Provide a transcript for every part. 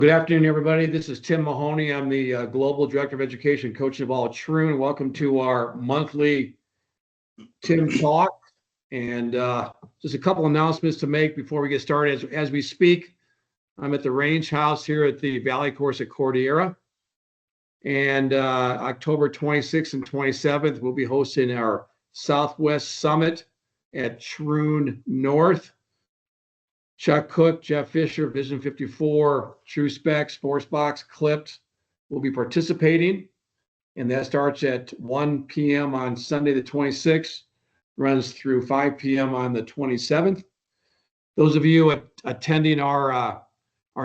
Good afternoon, everybody. This is Tim Mahoney. I'm the Global Director of Education, coaching of all Troon. Welcome to our monthly Tim Talk. And just a couple announcements to make before we get started. As we speak, I'm at the Range House here at the Valley Course at Cordillera. And October 26th and 27th, we'll be hosting our Southwest Summit at Troon North. Chuck Cook, Jeff Fisher, Vision 54, True Spec, Sports Box, Clipped will be participating. And that starts at 1 p.m. on Sunday the 26th, runs through 5 p.m. on the 27th. Those of you attending our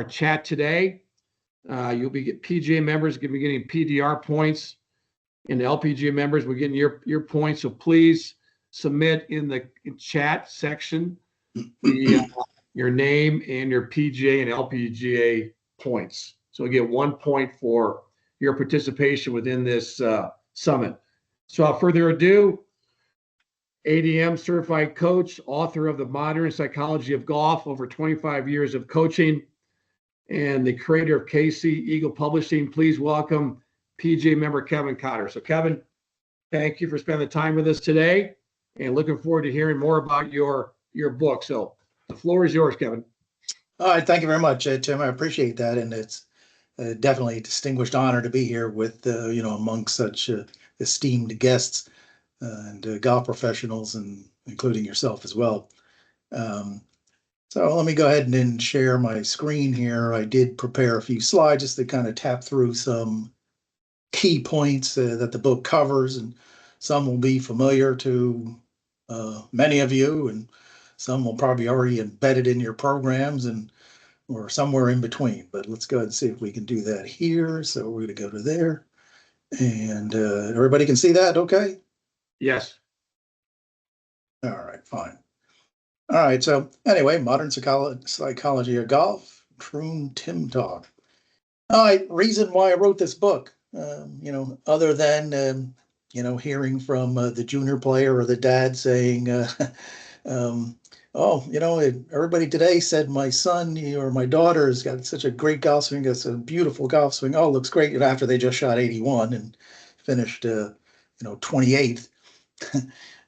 chat today, PGA members will be getting PDR points, and the LPGA members will be getting your points. So please submit in the chat section your name and your PGA and LPGA points. So you get 1 point for your participation within this summit. So without further ado, ADM Certified Coach, author of The Modern Psychology of Golf, over 25 years of coaching, and the creator of KC Eagle Publishing. Please welcome PGA member Kevin Cotter. So Kevin, thank you for spending the time with us today, and looking forward to hearing more about your book. So the floor is yours, Kevin. All right. Thank you very much, Tim. I appreciate that. And it's definitely a distinguished honor to be here with, among such esteemed guests and golf professionals, and including yourself as well. So let me go ahead and share my screen here. I did prepare a few slides just to kind of tap through some key points that the book covers, and some will be familiar to many of you, and some will probably already embedded in your programs or somewhere in between. But let's go ahead and see if we can do that here. So we're going to go to there, and everybody can see that. Okay. Yes. All right, fine. All right. So anyway, Modern Psychology of Golf, Troon Tim Talk. All right. Reason why I wrote this book, other than, hearing from the junior player or the dad saying, everybody today said my son or my daughter has got such a great golf swing. It's a beautiful golf swing. Oh, it looks great. After they just shot 81 and finished, 28th,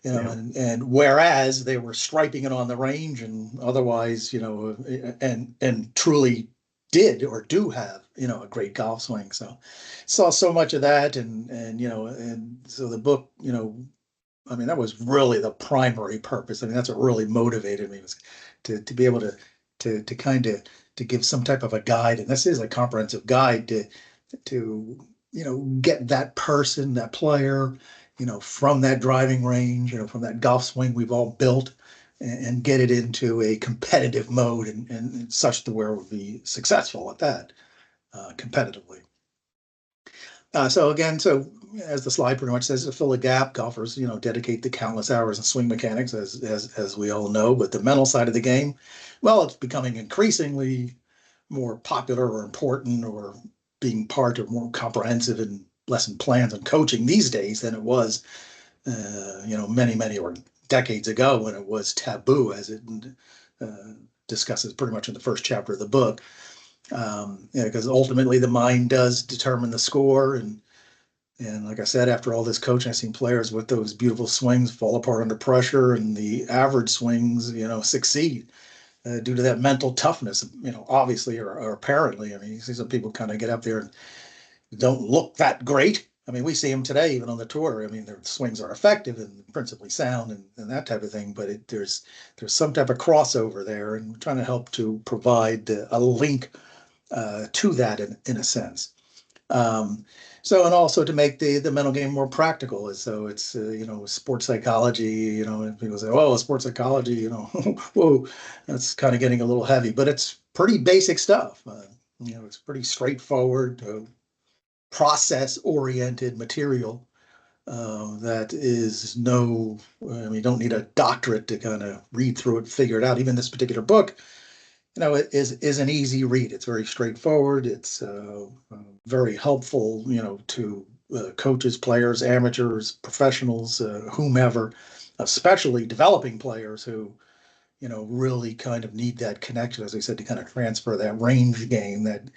and whereas they were striping it on the range and otherwise, and truly did or do have, a great golf swing. So saw so much of that. And so the book, that was really the primary purpose. That's what really motivated me, was to be able to kind of to give some type of a guide. And this is a comprehensive guide to get that person, that player, from that driving range, from that golf swing we've all built, and get it into a competitive mode and such to where it would be successful at that competitively. So as the slide pretty much says, to fill a gap, golfers, dedicate the countless hours in swing mechanics, as we all know. But the mental side of the game, well, it's becoming increasingly more popular or important, or being part of more comprehensive and lesson plans and coaching these days than it was, many or decades ago, when it was taboo, as it discusses pretty much in the first chapter of the book. Because ultimately the mind does determine the score, and like I said, after all this coaching, I've seen players with those beautiful swings fall apart under pressure, and the average swings, succeed due to that mental toughness, obviously or apparently. You see some people kind of get up there and don't look that great. We see them today, even on the tour. Their swings are effective and principally sound and that type of thing, but there's some type of crossover there, and we're trying to help to provide a link to that in a sense. And also to make the mental game more practical. So it's, sports psychology, and people say, oh, sports psychology, whoa, that's kind of getting a little heavy, but it's pretty basic stuff. It's pretty straightforward, process-oriented material that is you don't need a doctorate to kind of read through it, figure it out. Even this particular book, it is an easy read. It's very straightforward. It's very helpful, to coaches, players, amateurs, professionals, whomever, especially developing players who, really kind of need that connection, as I said, to kind of transfer that range game that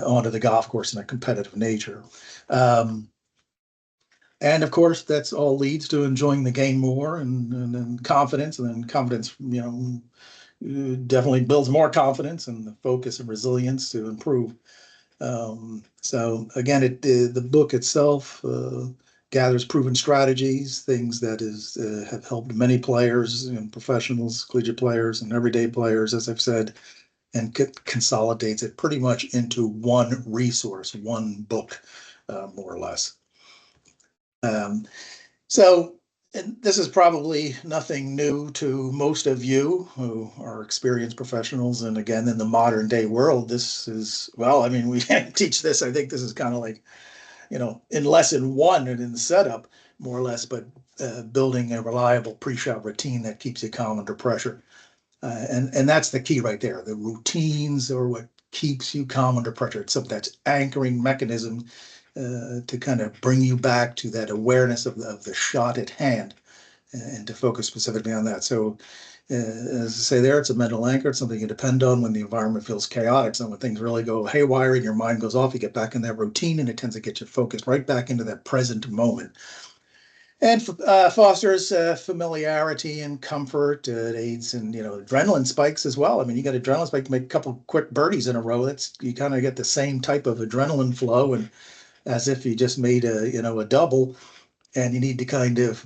onto the golf course in a competitive nature. Um, and of course, that's all leads to enjoying the game more and confidence, and then confidence, definitely builds more confidence and the focus and resilience to improve. So again, the book itself gathers proven strategies, things that have helped many players and professionals, collegiate players, and everyday players, as I've said, and consolidates it pretty much into one resource, one book, more or less. So, and this is probably nothing new to most of you who are experienced professionals. And again, in the modern day world, this is, well, I mean, we teach this. I think this is kind of like, in lesson one and in the setup, more or less, but building a reliable pre-shot routine that keeps you calm under pressure. And that's the key right there. The routines are what keeps you calm under pressure. It's something that's anchoring mechanism to kind of bring you back to that awareness of the shot at hand and to focus specifically on that. So, as I say there, it's a mental anchor. It's something you depend on when the environment feels chaotic. So when things really go haywire and your mind goes off, you get back in that routine and it tends to get you focused right back into that present moment. And fosters familiarity and comfort. It aids in, adrenaline spikes as well. I mean, you got adrenaline spike, make a couple quick birdies in a row. You kind of get the same type of adrenaline flow, and as if you just made a double, and you need to kind of,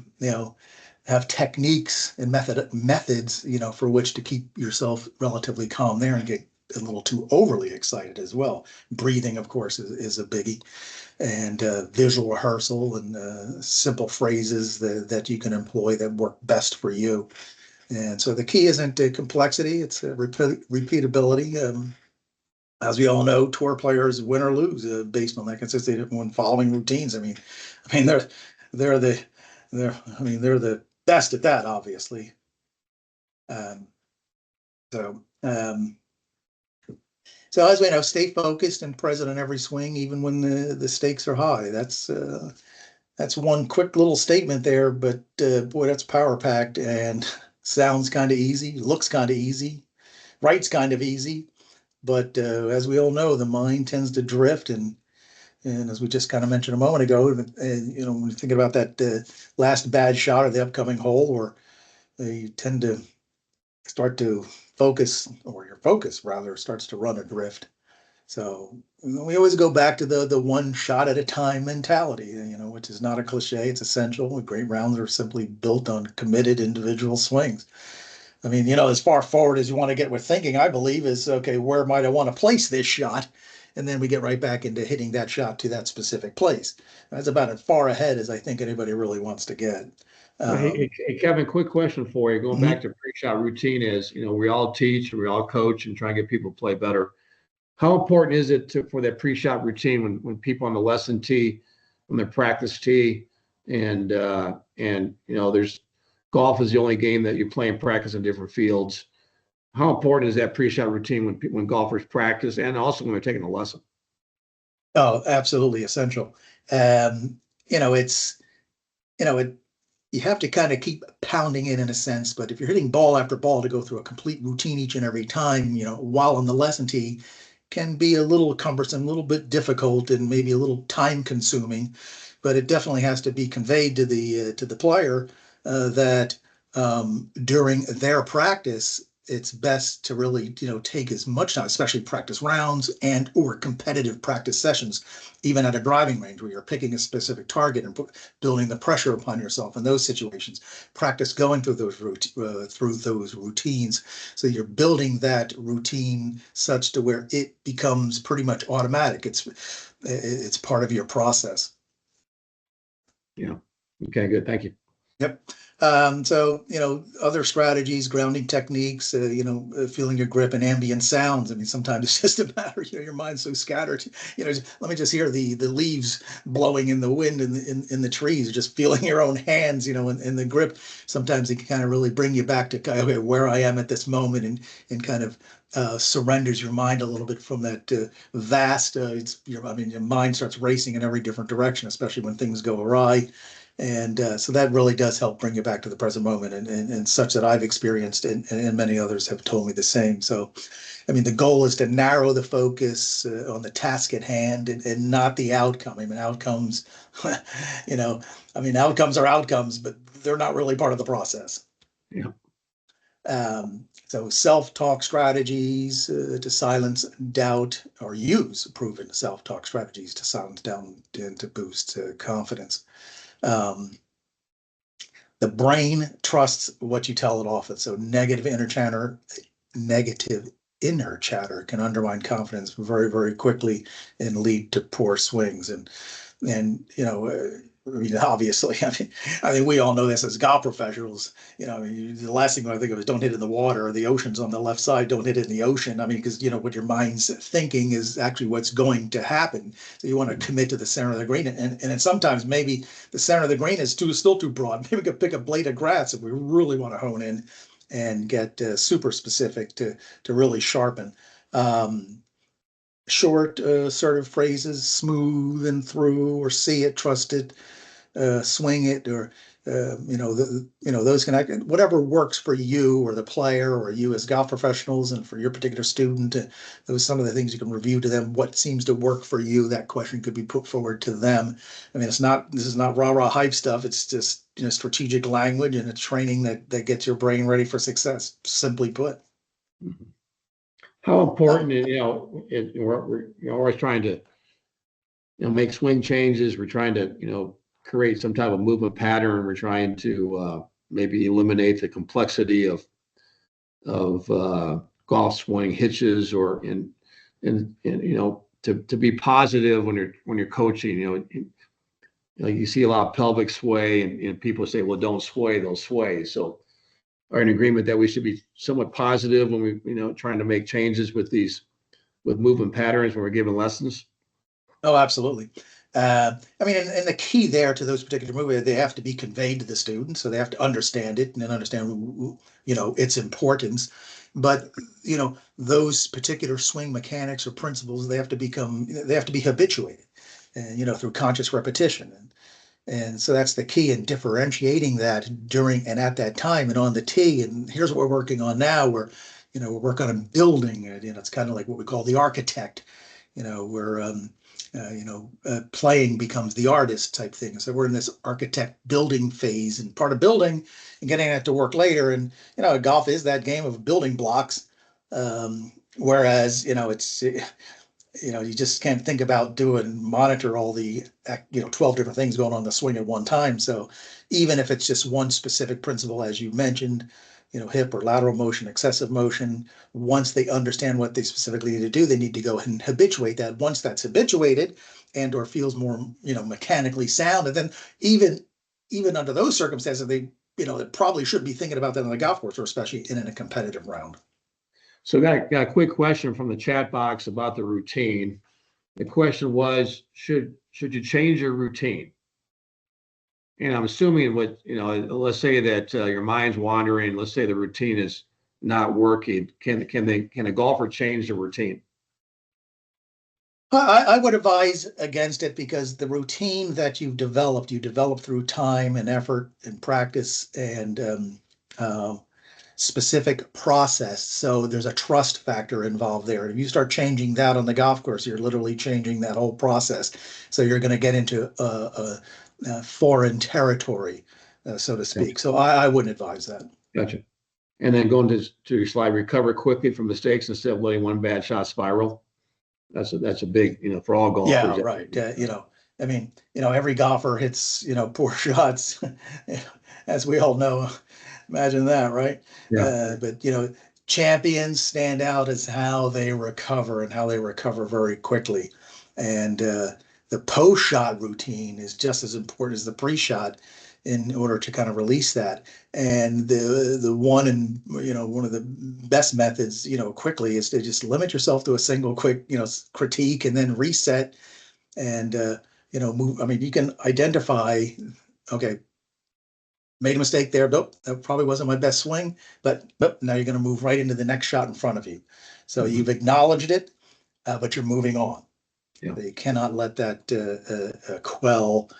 have techniques and methods, for which to keep yourself relatively calm there and get a little too overly excited as well. Breathing, of course, is a biggie, and visual rehearsal and simple phrases that you can employ that work best for you. And so the key isn't complexity, it's repeatability. As we all know, tour players win or lose based on that consistency when following routines. They're the they're the best at that, obviously. Um, so um, so as we know, stay focused and present in every swing, even when the stakes are high. That's one quick little statement there, but boy, that's power packed and sounds kind of easy, looks kind of easy, writes kind of easy. But as we all know, the mind tends to drift, and as we just kind of mentioned a moment ago, when you're thinking about that last bad shot or the upcoming hole, or you tend to start to focus, or your focus rather starts to run adrift. So we always go back to the one shot at a time mentality, which is not a cliche. It's essential. Great rounds are simply built on committed individual swings. I mean, as far forward as you want to get with thinking, I believe, is okay, where might I want to place this shot? And then we get right back into hitting that shot to that specific place. That's about as far ahead as I think anybody really wants to get. Hey, Kevin, quick question for you. Going Mhm. back to pre-shot routine is, we all teach, we all coach and try and get people to play better. How important is it for that pre-shot routine when people on the lesson tee, on their practice tee, and there's golf is the only game that you play and practice in different fields. How important is that pre-shot routine when golfers practice and also when they're taking a lesson? Oh, absolutely essential. Um, it's, you have to kind of keep pounding it in a sense, but if you're hitting ball after ball to go through a complete routine each and every time, while on the lesson tee, can be a little cumbersome, a little bit difficult, and maybe a little time consuming. But it definitely has to be conveyed to the player that during their practice, it's best to really take as much time, especially practice rounds and or competitive practice sessions, even at a driving range where you're picking a specific target and building the pressure upon yourself in those situations. Practice going through those routines, so you're building that routine such to where it becomes pretty much automatic. It's part of your process. Yeah. Okay, good. Thank you. Yep. So, other strategies, grounding techniques, feeling your grip and ambient sounds. I mean, sometimes it's just a matter, your mind's so scattered, let me just hear the leaves blowing in the wind in the trees, just feeling your own hands, in the grip. Sometimes it can kind of really bring you back to okay, where I am at this moment, and kind of surrenders your mind a little bit from that vast, your mind starts racing in every different direction, especially when things go awry. And so that really does help bring you back to the present moment, and such that I've experienced, and many others have told me the same. So, I mean, the goal is to narrow the focus on the task at hand, and not the outcome. I mean, outcomes, you know, outcomes are outcomes, but they're not really part of the process. Yeah. So self-talk strategies to silence doubt, or use proven self-talk strategies to silence doubt and to boost confidence. Um, the brain trusts what you tell it often. So negative inner chatter can undermine confidence very, very quickly and lead to poor swings. And I mean, obviously, I mean, we all know this as golf professionals. I mean, the last thing I think of is don't hit it in the water, or the ocean's on the left side, don't hit it in the ocean. I mean, because what your mind's thinking is actually what's going to happen. So you want to commit to the center of the green, and sometimes maybe the center of the green is still too broad. Maybe we could pick a blade of grass if we really want to hone in and get super specific to really sharpen. Short, assertive phrases, smooth and through, or see it, trust it, swing it, or those can, whatever works for you or the player or you as golf professionals, and for your particular student. Those some of the things you can review to them. What seems to work for you? That question could be put forward to them. I mean, this is not rah rah hype stuff. It's just strategic language, and it's training that gets your brain ready for success. Simply put. Mhm. How important, we're always trying to, make swing changes. We're trying to, create some type of movement pattern. We're trying to maybe eliminate the complexity of golf swing hitches, or to be positive when you're coaching. You see a lot of pelvic sway, and people say, well, don't sway, they'll sway. So are in agreement that we should be somewhat positive when we, trying to make changes with movement patterns when we're giving lessons. Oh, absolutely. I mean, and the key there to those particular movies, they have to be conveyed to the student, so they have to understand it and then understand, its importance. But those particular swing mechanics or principles, they have to be habituated, and through conscious repetition. And so that's the key in differentiating that during and at that time and on the tee. And here's what we're working on now. We're working on building it. It's kind of like what we call the architect. Where playing becomes the artist type thing. So we're in this architect building phase, and part of building and getting it to work later. And golf is that game of building blocks. Whereas it's you just can't think about monitor all the 12 different things going on the swing at one time. So even if it's just one specific principle, as you mentioned, hip or lateral motion, excessive motion, once they understand what they specifically need to do, they need to go ahead and habituate that. Once that's habituated and or feels more mechanically sound, and then even under those circumstances, they probably should be thinking about that on the golf course, or especially in a competitive round. So got a quick question from the chat box about the routine. The question was, should you change your routine? And I'm assuming let's say that your mind's wandering. Let's say the routine is not working. Can a golfer change the routine? I would advise against it, because the routine that you develop through time and effort and practice and specific process. So there's a trust factor involved there. If you start changing that on the golf course, you're literally changing that whole process. So you're going to get into foreign territory, so to speak. So I wouldn't advise that. Gotcha. And then going to your slide, recover quickly from mistakes instead of letting one bad shot spiral. That's a big, for all golfers. Yeah, right. I mean, every golfer hits, poor shots, as we all know. Imagine that, right? Yeah. But champions stand out as how they recover, and how they recover very quickly. And the post-shot routine is just as important as the pre-shot, in order to kind of release that. And the one of the best methods, quickly, is to just limit yourself to a single quick, critique, and then reset, and move. I mean, you can identify, okay, made a mistake there. Nope, that probably wasn't my best swing, but now you're going to move right into the next shot in front of you. So you've acknowledged it, but you're moving on. Yeah. You cannot let that quell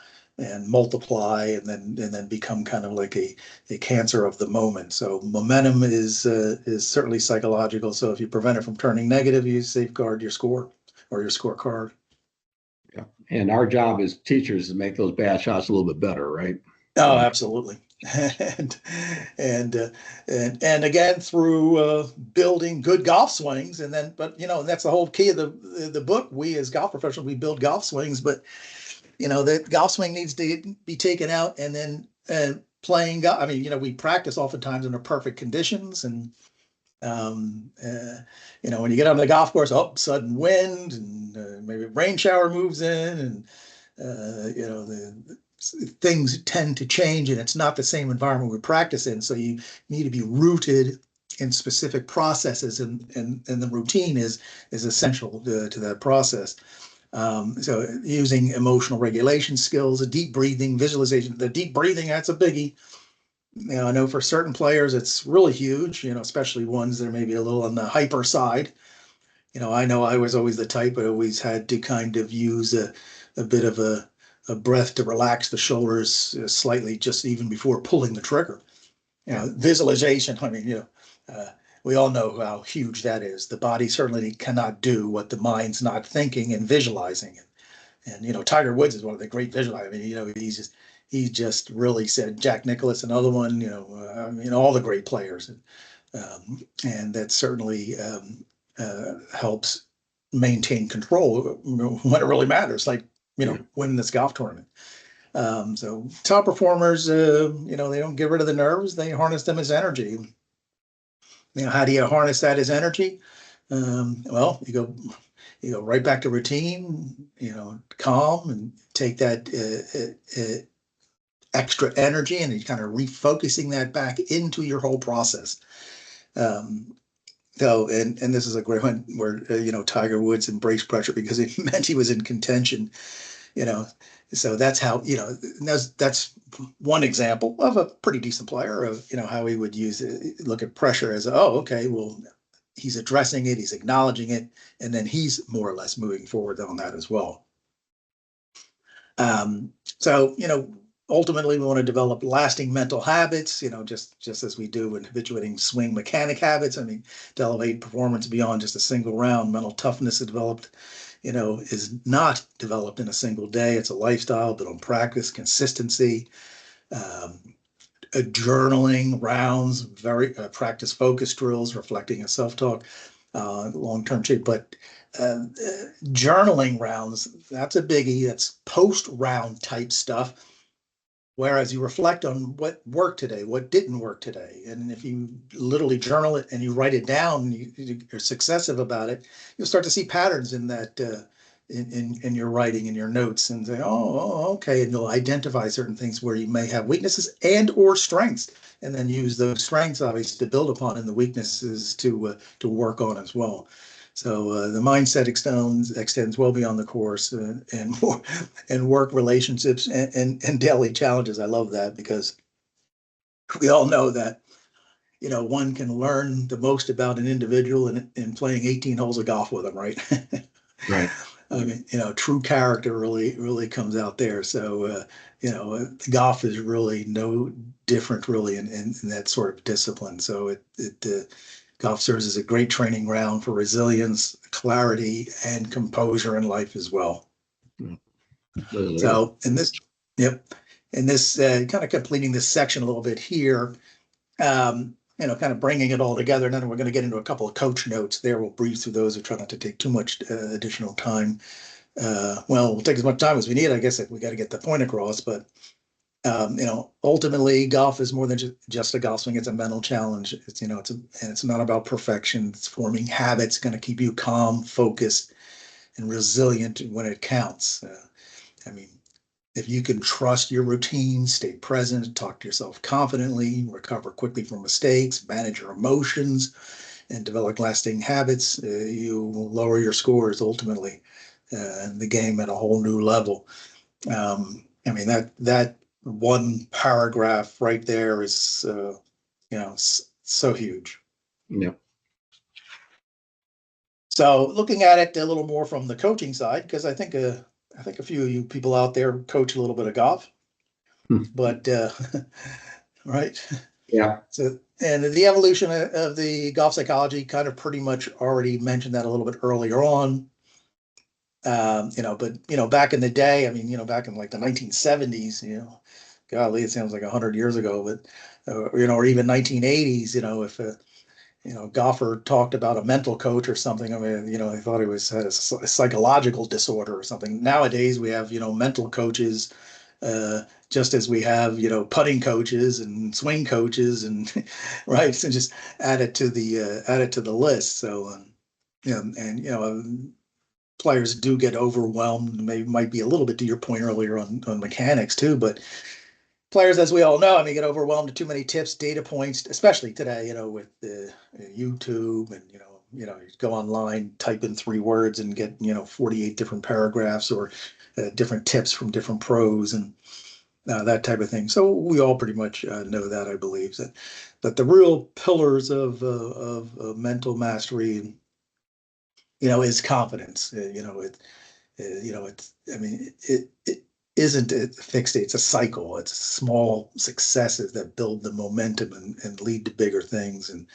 and multiply, and then become kind of like a cancer of the moment. So momentum is certainly psychological. So if you prevent it from turning negative, you safeguard your score or your scorecard. Yeah. And our job as teachers is to make those bad shots a little bit better, right? Oh, absolutely. and and again through building good golf swings, and then but that's the whole key of the book. We as golf professionals, we build golf swings, but the golf swing needs to be taken out and then playing golf. I mean, we practice oftentimes under perfect conditions, and when you get on the golf course, sudden wind, and maybe a rain shower moves in, and the things tend to change, and it's not the same environment we practice in. So you need to be rooted in specific processes, and the routine is essential to that process. So using emotional regulation skills, deep breathing, visualization. The deep breathing, that's a biggie. I know for certain players it's really huge, especially ones that are maybe a little on the hyper side. I know I was always the type, but always had to kind of use a bit of a breath to relax the shoulders slightly, just even before pulling the trigger. Visualization. I mean, we all know how huge that is. The body certainly cannot do what the mind's not thinking and visualizing. And Tiger Woods is one of the great visualizers. I mean, he just really said, Jack Nicklaus, another one. All the great players, and that certainly helps maintain control when it really matters, like winning this golf tournament. So top performers, they don't get rid of the nerves; they harness them as energy. How do you harness that as energy? Well, you go right back to routine. Calm, and take that extra energy, and you kind of refocusing that back into your whole process. So, and this is a great one where Tiger Woods embraced pressure because it meant he was in contention. So that's how that's one example of a pretty decent player of how he would look at pressure as, oh, okay, well, he's addressing it, he's acknowledging it, and then he's more or less moving forward on that as well. So ultimately we want to develop lasting mental habits, just as we do in habituating swing mechanic habits. I mean, to elevate performance beyond just a single round. Mental toughness is developed, is not developed in a single day. It's a lifestyle built on practice, consistency, journaling rounds, very practice focus drills, reflecting and self-talk, long-term shape. But journaling rounds, that's a biggie. That's post-round type stuff. Whereas you reflect on what worked today, what didn't work today. And if you literally journal it and you write it down, you're successive about it, you'll start to see patterns in that, in your writing, in your notes, and say, oh, okay. And you'll identify certain things where you may have weaknesses and or strengths, and then use those strengths obviously to build upon, and the weaknesses to work on as well. So the mindset extends well beyond the course, and work relationships and daily challenges. I love that, because we all know that one can learn the most about an individual in playing 18 holes of golf with them, right? Right. I mean, true character really comes out there. So golf is really no different, really, in that sort of discipline. So golf serves as a great training ground for resilience, clarity, and composure in life as well. So in this, kind of completing this section a little bit here, kind of bringing it all together. And then we're going to get into a couple of coach notes there. We'll breeze through those. We try not to take too much additional time. Well, we'll take as much time as we need. I guess we got to get the point across, but ultimately golf is more than just a golf swing. It's a mental challenge. And it's not about perfection. It's forming habits, going to keep you calm, focused, and resilient when it counts. I mean, if you can trust your routine, stay present, talk to yourself confidently, recover quickly from mistakes, manage your emotions, and develop lasting habits, you will lower your scores ultimately in the game at a whole new level. I mean, that one paragraph right there is, so huge. Yeah. So looking at it a little more from the coaching side, because I think I think a few of you people out there coach a little bit of golf, but right. Yeah. So, and the evolution of the golf psychology kind of pretty much already mentioned that a little bit earlier on. But back in the day, I mean, back in like the 1970s, golly, it sounds like 100 years ago, but or even 1980s, if golfer talked about a mental coach or something, I mean, they thought it had a psychological disorder or something. Nowadays, we have mental coaches, just as we have putting coaches and swing coaches, and right, so just add it to the list. So, players do get overwhelmed. Maybe might be a little bit to your point earlier on mechanics too, but players, as we all know, I mean, get overwhelmed to too many tips, data points, especially today, with the YouTube and, you go online, type in 3 words and get, 48 different paragraphs or different tips from different pros and that type of thing. So we all pretty much know that, I believe, that the real pillars of mental mastery, is confidence. It isn't a fixed state. It's a cycle. It's small successes that build the momentum and lead to bigger things. And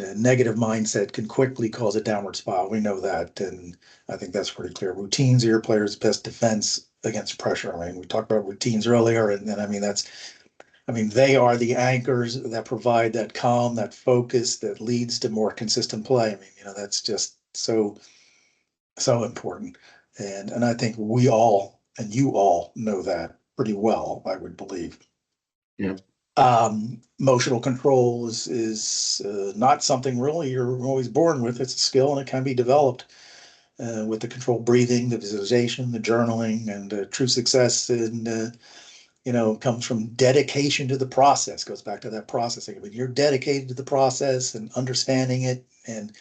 a negative mindset can quickly cause a downward spiral. We know that. And I think that's pretty clear. Routines are your player's best defense against pressure. I mean, we talked about routines earlier, and I mean, they are the anchors that provide that calm, that focus that leads to more consistent play. I mean, that's just so important. And I think we all, and you all know that pretty well, I would believe. Yeah. Emotional control is not something really you're always born with. It's a skill, and it can be developed with the controlled breathing, the visualization, the journaling, and true success. And comes from dedication to the process. Goes back to that processing. I mean, you're dedicated to the process and understanding it, and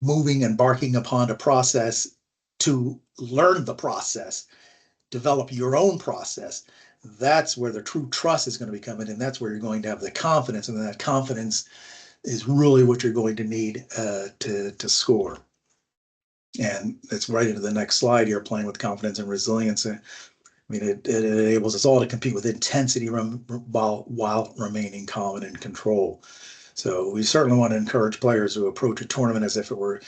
moving, embarking upon a process to learn the process, develop your own process. That's where the true trust is going to be coming in. That's where you're going to have the confidence, and that confidence is really what you're going to need to score. And it's right into the next slide here, playing with confidence and resilience. I mean, it enables us all to compete with intensity while remaining calm and in control. So we certainly want to encourage players to approach a tournament as if it were,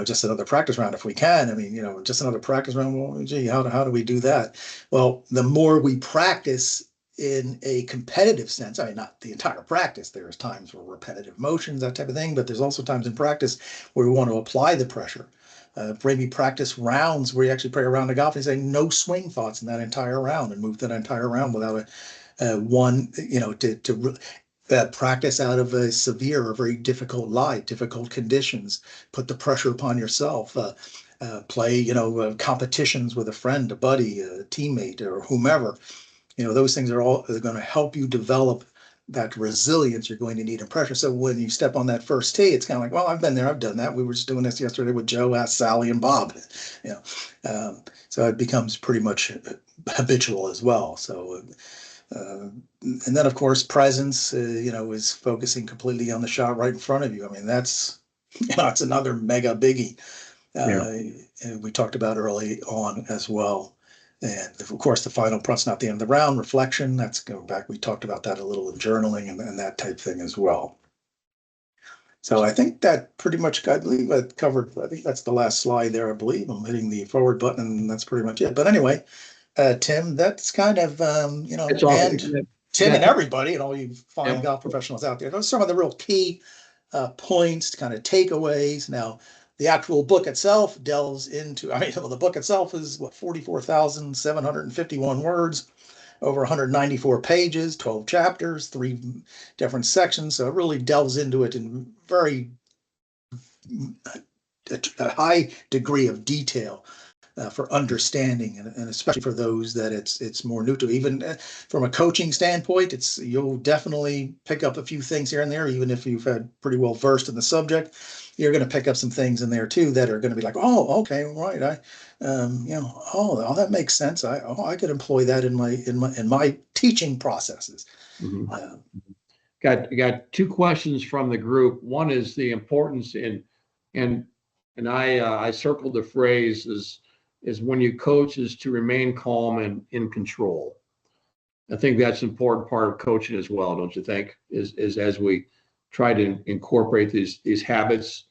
just another practice round if we can. I mean, just another practice round. Well, gee, how do we do that? Well, the more we practice in a competitive sense, I mean, not the entire practice. There's times where repetitive motions, that type of thing, but there's also times in practice where we want to apply the pressure. Maybe practice rounds where you actually play a round of golf and say no swing thoughts in that entire round and move that entire round without one, to practice out of a severe or very difficult lie, difficult conditions, put the pressure upon yourself, play, competitions with a friend, a buddy, a teammate, or whomever. Those things are going to help you develop that resilience you're going to need in pressure. So when you step on that first tee, it's kind of like, well, I've been there, I've done that. We were just doing this yesterday with Joe, asked Sally, and Bob. So it becomes pretty much habitual as well. So, and then of course presence, is focusing completely on the shot right in front of you. I mean, that's it's another mega biggie. We talked about early on as well. And of course, the final process, not the end of the round, reflection. That's going back. We talked about that a little in journaling and that type thing as well. So I think that pretty much covered. I think that's the last slide there. I believe I'm hitting the forward button, and that's pretty much it. But anyway, Tim, that's kind of and Tim and everybody and all you fine golf professionals out there. Those are some of the real key points, kind of takeaways. Now, the actual book itself delves into, the book itself is 44,751 words, over 194 pages, 12 chapters, 3 different sections. So it really delves into it in a high degree of detail for understanding, and especially for those that it's more new to. Even from a coaching standpoint, you'll definitely pick up a few things here and there, even if you've had pretty well versed in the subject. You're going to pick up some things in there too that are going to be like, oh, okay, right, oh, that makes sense. I could employ that in my teaching processes. Mm-hmm. Got 2 questions from the group. One is the importance in and I circled the phrase is when you coach is to remain calm and in control. I think that's an important part of coaching as well, don't you think? Is as we try to incorporate these habits,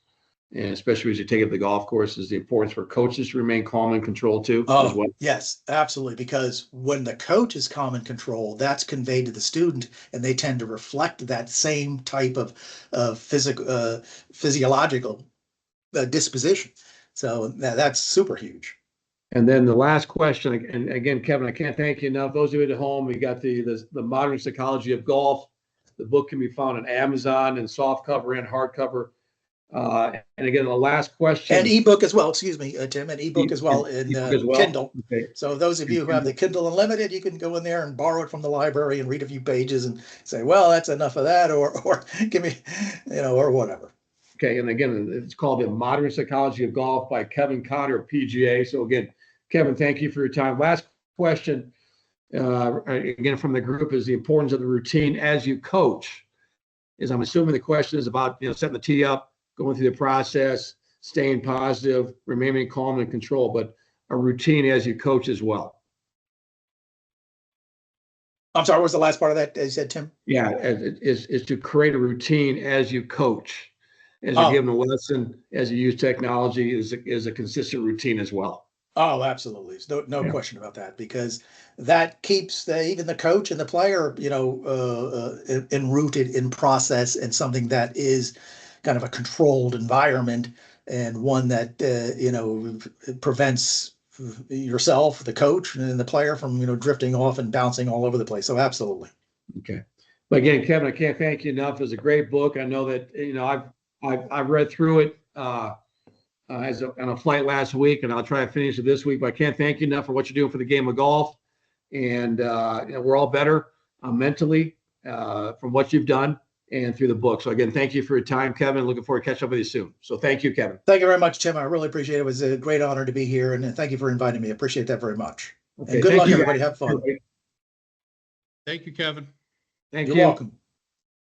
and especially as you take it to the golf course, is the importance for coaches to remain calm and control too as well. Yes, absolutely. Because when the coach is calm and control, that's conveyed to the student, and they tend to reflect that same type of physiological disposition. So that's super huge. And then the last question, and again, Kevin, I can't thank you enough. Those of you at home, we got the Modern Psychology of Golf. The book can be found on Amazon in softcover and hardcover. And again, the last question. And ebook as well, excuse me, Tim, and ebook as well in Kindle. Okay. So those of you who have the Kindle Unlimited, you can go in there and borrow it from the library and read a few pages and say, well, that's enough of that, or give me, or whatever. Okay, and again, it's called The Modern Psychology of Golf by Kevin Cotter, PGA. So again, Kevin, thank you for your time. Last question, again, from the group, is the importance of the routine as you coach. I'm assuming the question is about, setting the tee up, going through the process, staying positive, remaining calm and control, but a routine as you coach as well. I'm sorry, what was the last part of that you said, Tim? Yeah, is to create a routine as you coach, as you're giving a lesson, as you use technology, is a consistent routine as well. Oh, absolutely. No question about that, because that keeps even the coach and the player, enrooted in process and something that is kind of a controlled environment, and one that, prevents yourself, the coach, and the player from, drifting off and bouncing all over the place. So absolutely. Okay. But again, Kevin, I can't thank you enough. It's a great book. I know that, I've read through it, on a flight last week, and I'll try to finish it this week. But I can't thank you enough for what you're doing for the game of golf. And we're all better mentally from what you've done and through the book. So again, thank you for your time, Kevin. Looking forward to catching up with you soon. So thank you, Kevin. Thank you very much, Tim. I really appreciate it. It was a great honor to be here, and thank you for inviting me. I appreciate that very much. Okay, and good luck, everybody. Have fun. Thank you, Kevin. Thank you. You're welcome.